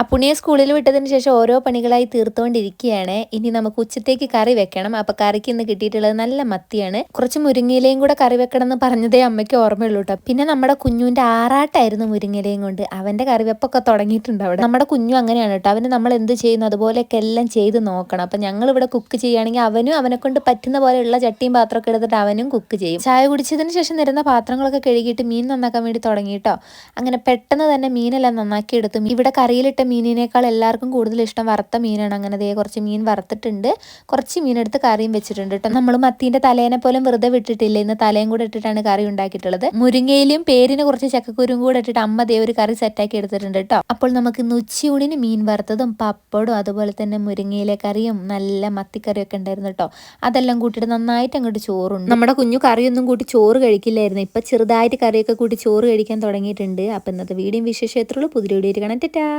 അപ്പുണ്ണിയെ സ്കൂളിൽ വിട്ടതിന് ശേഷം ഓരോ പണികളായി തീർത്തുകൊണ്ടിരിക്കുകയാണ്. ഇനി നമുക്ക് ഉച്ചത്തേക്ക് കറി വെക്കണം. അപ്പൊ കറിക്ക് ഇന്ന് കിട്ടിയിട്ടുള്ളത് നല്ല മത്തിയാണ്. കുറച്ച് മുരിങ്ങയിലയും കൂടെ കറി വെക്കണം എന്ന് പറഞ്ഞതേ അമ്മയ്ക്ക് ഓർമ്മയുള്ളൂ കേട്ടോ. പിന്നെ നമ്മുടെ കുഞ്ഞുവിന്റെ ആറാട്ടായിരുന്നു മുരിങ്ങയിലയും കൊണ്ട്. അവന്റെ കറിവെപ്പൊക്കെ തുടങ്ങിയിട്ടുണ്ട് അവിടെ. നമ്മുടെ കുഞ്ഞു അങ്ങനെയാണ് കേട്ടോ. അവന് നമ്മൾ എന്ത് ചെയ്യുന്നു അതുപോലെയൊക്കെ എല്ലാം ചെയ്ത് നോക്കണം. അപ്പൊ ഞങ്ങൾ ഇവിടെ കുക്ക് ചെയ്യുകയാണെങ്കിൽ അവനും അവനെ കൊണ്ട് പറ്റുന്ന പോലെയുള്ള ചട്ടിയും പാത്രമൊക്കെ എടുത്തിട്ട് അവനും കുക്ക് ചെയ്യും. ചായ കുടിച്ചതിന് ശേഷം നിരുന്ന പാത്രങ്ങളൊക്കെ കഴുകിയിട്ട് മീൻ നന്നാക്കാൻ വേണ്ടി തുടങ്ങി കേട്ടോ. അങ്ങനെ പെട്ടെന്ന് തന്നെ മീനെല്ലാം നന്നാക്കി എടുത്തു. ഇവിടെ കറിയിലിട്ട മീനിനേക്കാൾ എല്ലാവർക്കും കൂടുതൽ ഇഷ്ടം വറുത്ത മീനാണ്. അങ്ങനെ ദേ കുറച്ച് മീൻ വറുത്തിട്ടുണ്ട്, കുറച്ച് മീനെടുത്ത് കറിയും വെച്ചിട്ടുണ്ട് കേട്ടോ. നമ്മൾ മത്തീന്റെ തലേനെ പോലും വെറുതെ വിട്ടിട്ടില്ല, ഇന്ന് തലയും കൂടെ ഇട്ടിട്ടാണ് കറി ഉണ്ടാക്കിയിട്ടുള്ളത്. മുരിങ്ങയിലും പേരിന് കുറച്ച് ചക്കക്കുരും കൂടെ ഇട്ടിട്ട് അമ്മ ദേ ഒരു കറി സെറ്റാക്കി എടുത്തിട്ടുണ്ട് കേട്ടോ. അപ്പോൾ നമുക്ക് ഇന്ന് ഉച്ചയൂണിന് മീൻ വറുത്തതും പപ്പടും അതുപോലെ തന്നെ മുരിങ്ങയിലെ കറിയും നല്ല മത്തിക്കറിയും ഒക്കെ ഉണ്ടായിരുന്നു കേട്ടോ. അതെല്ലാം കൂട്ടിയിട്ട് നന്നായിട്ട് അങ്ങോട്ട് ചോറുണ്ട്. നമ്മുടെ കുഞ്ഞു കറിയൊന്നും കൂട്ടി ചോറ് കഴിക്കില്ലായിരുന്നു. ഇപ്പൊ ചെറുതായിട്ട് കറിയൊക്കെ കൂട്ടി ചോറ് കഴിക്കാൻ തുടങ്ങിയിട്ടുണ്ട്. അപ്പൊ ഇന്നത്തെ വീഡിയോ വിശേഷത്തിലുള്ള പുതിയ വീഡിയോ കാണാൻ ടാറ്റാ.